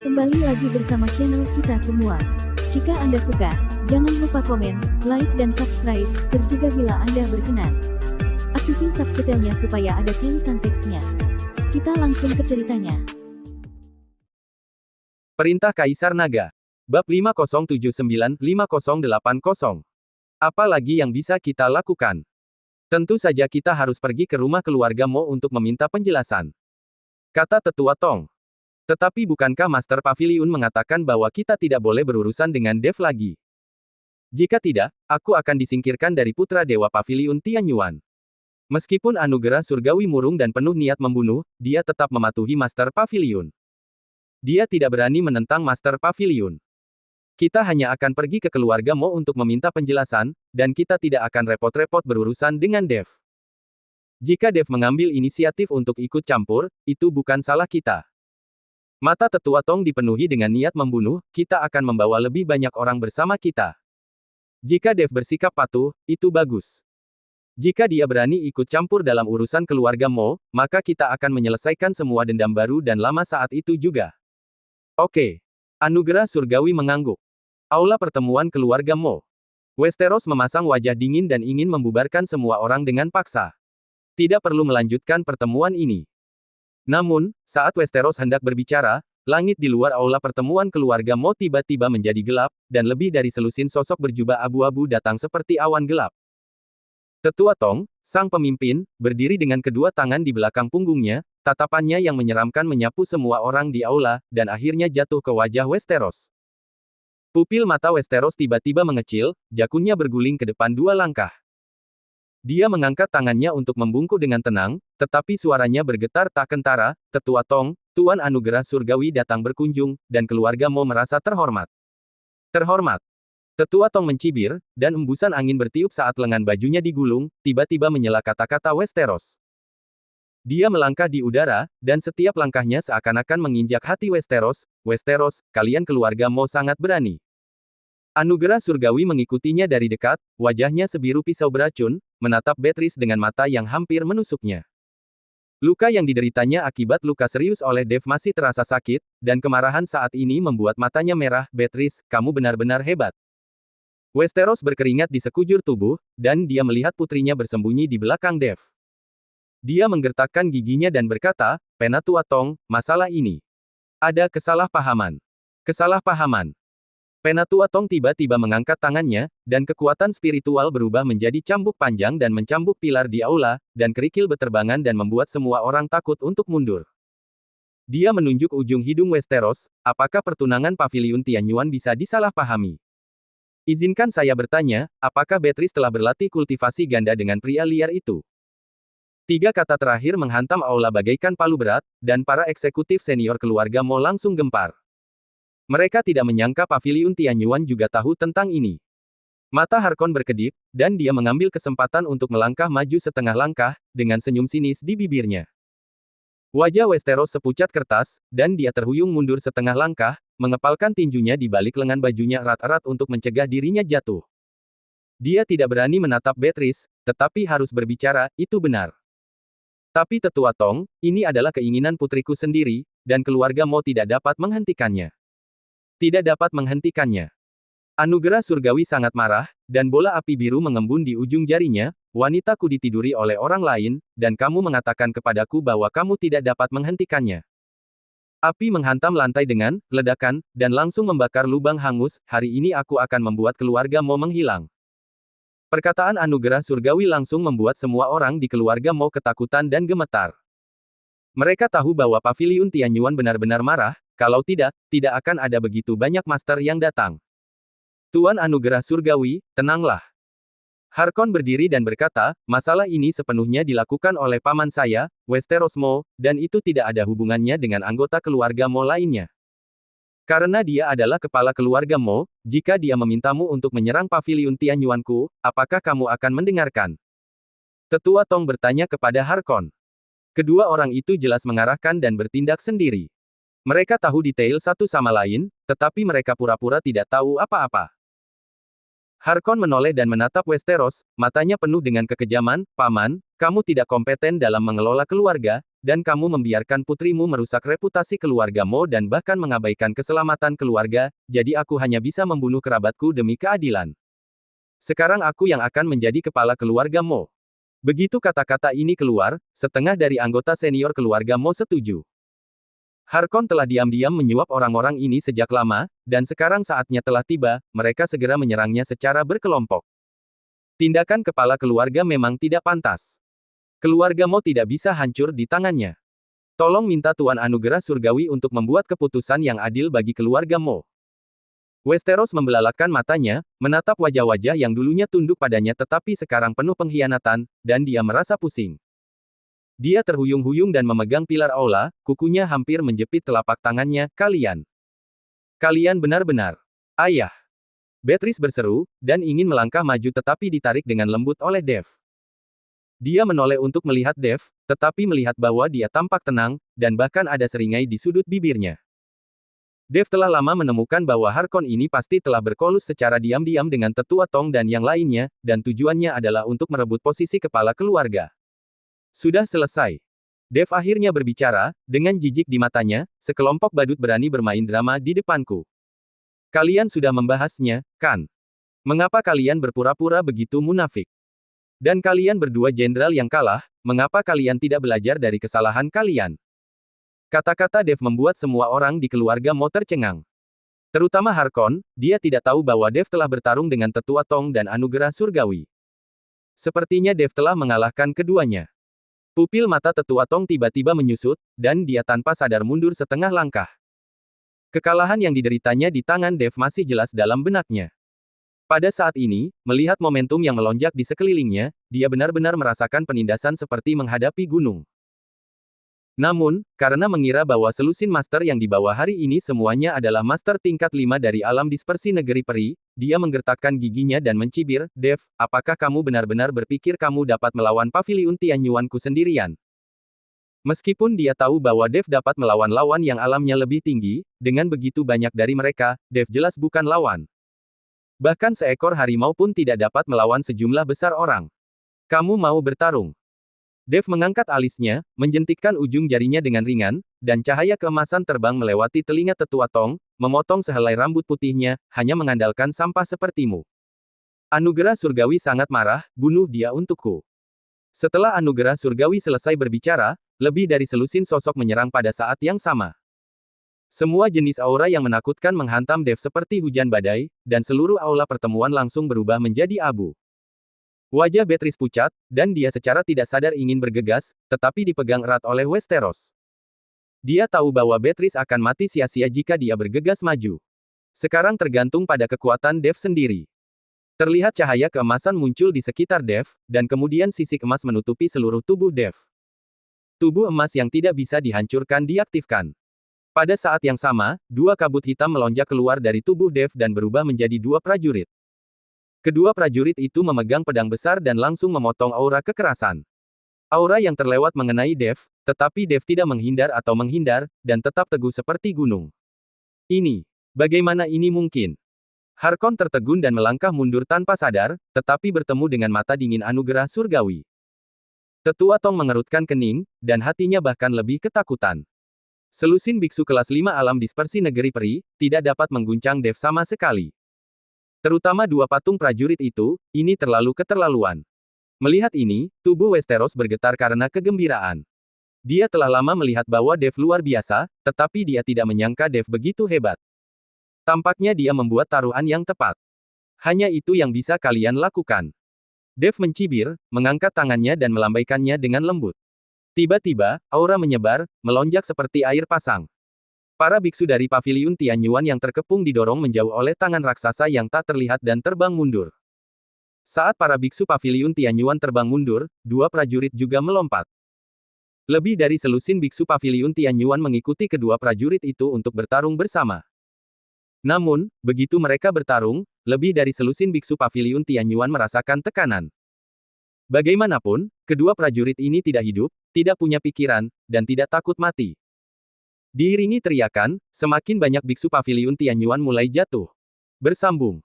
Kembali lagi bersama channel kita semua. Jika Anda suka, jangan lupa komen, like dan subscribe, serta bila Anda berkenan, aktifin subtitlenya supaya ada tulisan teksnya. Kita langsung ke ceritanya. Perintah Kaisar Naga. Bab 5079-5080. Apa lagi yang bisa kita lakukan? Tentu saja kita harus pergi ke rumah keluarga Mo untuk meminta penjelasan, kata Tetua Tong. Tetapi bukankah Master Pavilion mengatakan bahwa kita tidak boleh berurusan dengan Dev lagi? Jika tidak, aku akan disingkirkan dari Putra Dewa Pavilion Tianyuan. Meskipun anugerah surgawi murung dan penuh niat membunuh, dia tetap mematuhi Master Pavilion. Dia tidak berani menentang Master Pavilion. Kita hanya akan pergi ke keluarga Mo untuk meminta penjelasan, dan kita tidak akan repot-repot berurusan dengan Dev. Jika Dev mengambil inisiatif untuk ikut campur, itu bukan salah kita. Mata Tetua Tong dipenuhi dengan niat membunuh, kita akan membawa lebih banyak orang bersama kita. Jika Dev bersikap patuh, itu bagus. Jika dia berani ikut campur dalam urusan keluarga Mo, maka kita akan menyelesaikan semua dendam baru dan lama saat itu juga. Oke. Anugerah surgawi mengangguk. Aula pertemuan keluarga Mo. Westeros memasang wajah dingin dan ingin membubarkan semua orang dengan paksa. Tidak perlu melanjutkan pertemuan ini. Namun, saat Westeros hendak berbicara, langit di luar aula pertemuan keluarga Mo tiba-tiba menjadi gelap, dan lebih dari selusin sosok berjubah abu-abu datang seperti awan gelap. Tetua Tong, sang pemimpin, berdiri dengan kedua tangan di belakang punggungnya, tatapannya yang menyeramkan menyapu semua orang di aula, dan akhirnya jatuh ke wajah Westeros. Pupil mata Westeros tiba-tiba mengecil, jakunnya berguling ke depan 2 langkah. Dia mengangkat tangannya untuk membungkuk dengan tenang, tetapi suaranya bergetar tak kentara. Tetua Tong, Tuan Anugerah Surgawi datang berkunjung, dan keluarga Mo merasa terhormat. Terhormat. Tetua Tong mencibir, dan embusan angin bertiup saat lengan bajunya digulung, tiba-tiba menyela kata-kata Westeros. Dia melangkah di udara, dan setiap langkahnya seakan-akan menginjak hati Westeros. Westeros, kalian keluarga Mo sangat berani. Anugerah surgawi mengikutinya dari dekat, wajahnya sebiru pisau beracun, menatap Beatrice dengan mata yang hampir menusuknya. Luka yang dideritanya akibat luka serius oleh Dev masih terasa sakit, dan kemarahan saat ini membuat matanya merah. Beatrice, kamu benar-benar hebat. Westeros berkeringat di sekujur tubuh, dan dia melihat putrinya bersembunyi di belakang Dev. Dia menggertakkan giginya dan berkata, Penatua Tong, masalah ini. Ada kesalahpahaman. Kesalahpahaman. Penatua Tong tiba-tiba mengangkat tangannya, dan kekuatan spiritual berubah menjadi cambuk panjang dan mencambuk pilar di aula, dan kerikil beterbangan dan membuat semua orang takut untuk mundur. Dia menunjuk ujung hidung Westeros, apakah pertunangan Pavilion Tianyuan bisa disalahpahami? Izinkan saya bertanya, apakah Beatrice telah berlatih kultivasi ganda dengan pria liar itu? 3 kata terakhir menghantam aula bagaikan palu berat, dan para eksekutif senior keluarga Mo langsung gempar. Mereka tidak menyangka Pavilion Tianyuan juga tahu tentang ini. Mata Harkon berkedip, dan dia mengambil kesempatan untuk melangkah maju setengah langkah, dengan senyum sinis di bibirnya. Wajah Westeros sepucat kertas, dan dia terhuyung mundur setengah langkah, mengepalkan tinjunya di balik lengan bajunya erat-erat untuk mencegah dirinya jatuh. Dia tidak berani menatap Beatrice, tetapi harus berbicara, itu benar. Tapi Tetua Tong, ini adalah keinginan putriku sendiri, dan keluarga Mo tidak dapat menghentikannya. Tidak dapat menghentikannya. Anugerah surgawi sangat marah, dan bola api biru mengembun di ujung jarinya. Wanitaku ditiduri oleh orang lain, dan kamu mengatakan kepadaku bahwa kamu tidak dapat menghentikannya. Api menghantam lantai dengan ledakan, dan langsung membakar lubang hangus. Hari ini aku akan membuat keluarga Mo menghilang. Perkataan anugerah surgawi langsung membuat semua orang di keluarga Mo ketakutan dan gemetar. Mereka tahu bahwa Pavilion Tianyuan benar-benar marah. Kalau tidak, tidak akan ada begitu banyak master yang datang. Tuan Anugerah Surgawi, tenanglah. Harkon berdiri dan berkata, masalah ini sepenuhnya dilakukan oleh paman saya, Westeros Mo, dan itu tidak ada hubungannya dengan anggota keluarga Mo lainnya. Karena dia adalah kepala keluarga Mo, jika dia memintamu untuk menyerang Pavilion Tianyuanku, apakah kamu akan mendengarkan? Tetua Tong bertanya kepada Harkon. Kedua orang itu jelas mengarahkan dan bertindak sendiri. Mereka tahu detail satu sama lain, tetapi mereka pura-pura tidak tahu apa-apa. Harkon menoleh dan menatap Westeros, matanya penuh dengan kekejaman. Paman, kamu tidak kompeten dalam mengelola keluarga, dan kamu membiarkan putrimu merusak reputasi keluarga Mo dan bahkan mengabaikan keselamatan keluarga, jadi aku hanya bisa membunuh kerabatku demi keadilan. Sekarang aku yang akan menjadi kepala keluarga Mo. Begitu kata-kata ini keluar, setengah dari anggota senior keluarga Mo setuju. Harkon telah diam-diam menyuap orang-orang ini sejak lama, dan sekarang saatnya telah tiba, mereka segera menyerangnya secara berkelompok. Tindakan kepala keluarga memang tidak pantas. Keluarga Mo tidak bisa hancur di tangannya. Tolong minta Tuan Anugerah Surgawi untuk membuat keputusan yang adil bagi keluarga Mo. Westeros membelalakkan matanya, menatap wajah-wajah yang dulunya tunduk padanya tetapi sekarang penuh pengkhianatan, dan dia merasa pusing. Dia terhuyung-huyung dan memegang pilar aula, kukunya hampir menjepit telapak tangannya. Kalian benar-benar ayah. Beatrice berseru, dan ingin melangkah maju tetapi ditarik dengan lembut oleh Dev. Dia menoleh untuk melihat Dev, tetapi melihat bahwa dia tampak tenang, dan bahkan ada seringai di sudut bibirnya. Dev telah lama menemukan bahwa Harkon ini pasti telah berkolus secara diam-diam dengan Tetua Tong dan yang lainnya, dan tujuannya adalah untuk merebut posisi kepala keluarga. Sudah selesai. Dev akhirnya berbicara, dengan jijik di matanya, sekelompok badut berani bermain drama di depanku. Kalian sudah membahasnya, kan? Mengapa kalian berpura-pura begitu munafik? Dan kalian berdua jenderal yang kalah, mengapa kalian tidak belajar dari kesalahan kalian? Kata-kata Dev membuat semua orang di keluarga Mo tercengang. Terutama Harkon, dia tidak tahu bahwa Dev telah bertarung dengan Tetua Tong dan Anugerah Surgawi. Sepertinya Dev telah mengalahkan keduanya. Pupil mata Tetua Tong tiba-tiba menyusut, dan dia tanpa sadar mundur setengah langkah. Kekalahan yang dideritanya di tangan Dev masih jelas dalam benaknya. Pada saat ini, melihat momentum yang melonjak di sekelilingnya, dia benar-benar merasakan penindasan seperti menghadapi gunung. Namun, karena mengira bahwa selusin master yang dibawa hari ini semuanya adalah master tingkat 5 dari alam dispersi negeri peri, dia menggertakkan giginya dan mencibir, Dev, apakah kamu benar-benar berpikir kamu dapat melawan Paviliun Tianyuanku sendirian? Meskipun dia tahu bahwa Dev dapat melawan lawan yang alamnya lebih tinggi, dengan begitu banyak dari mereka, Dev jelas bukan lawan. Bahkan seekor harimau pun tidak dapat melawan sejumlah besar orang. Kamu mau bertarung? Dev mengangkat alisnya, menjentikkan ujung jarinya dengan ringan, dan cahaya keemasan terbang melewati telinga Tetua Tong, memotong sehelai rambut putihnya, hanya mengandalkan sampah sepertimu. Anugerah Surgawi sangat marah, bunuh dia untukku. Setelah Anugerah Surgawi selesai berbicara, lebih dari selusin sosok menyerang pada saat yang sama. Semua jenis aura yang menakutkan menghantam Dev seperti hujan badai, dan seluruh aula pertemuan langsung berubah menjadi abu. Wajah Beatrice pucat, dan dia secara tidak sadar ingin bergegas, tetapi dipegang erat oleh Westeros. Dia tahu bahwa Beatrice akan mati sia-sia jika dia bergegas maju. Sekarang tergantung pada kekuatan Dev sendiri. Terlihat cahaya keemasan muncul di sekitar Dev, dan kemudian sisik emas menutupi seluruh tubuh Dev. Tubuh emas yang tidak bisa dihancurkan diaktifkan. Pada saat yang sama, dua kabut hitam melonjak keluar dari tubuh Dev dan berubah menjadi dua prajurit. Kedua prajurit itu memegang pedang besar dan langsung memotong aura kekerasan. Aura yang terlewat mengenai Dev, tetapi Dev tidak menghindar atau menghindar, dan tetap teguh seperti gunung. Bagaimana ini mungkin? Harkon tertegun dan melangkah mundur tanpa sadar, tetapi bertemu dengan mata dingin Anugerah Surgawi. Tetua Tong mengerutkan kening, dan hatinya bahkan lebih ketakutan. Selusin biksu kelas 5 alam dispersi negeri peri, tidak dapat mengguncang Dev sama sekali. Terutama dua patung prajurit itu, ini terlalu keterlaluan. Melihat ini, tubuh Westeros bergetar karena kegembiraan. Dia telah lama melihat bahwa Dev luar biasa, tetapi dia tidak menyangka Dev begitu hebat. Tampaknya dia membuat taruhan yang tepat. Hanya itu yang bisa kalian lakukan. Dev mencibir, mengangkat tangannya dan melambaikannya dengan lembut. Tiba-tiba, aura menyebar, melonjak seperti air pasang. Para biksu dari Paviliun Tianyuan yang terkepung didorong menjauh oleh tangan raksasa yang tak terlihat dan terbang mundur. Saat para biksu Paviliun Tianyuan terbang mundur, dua prajurit juga melompat. Lebih dari selusin biksu Paviliun Tianyuan mengikuti kedua prajurit itu untuk bertarung bersama. Namun, begitu mereka bertarung, lebih dari selusin biksu Paviliun Tianyuan merasakan tekanan. Bagaimanapun, kedua prajurit ini tidak hidup, tidak punya pikiran, dan tidak takut mati. Diiringi teriakan, semakin banyak biksu Paviliun Tianyuan mulai jatuh. Bersambung.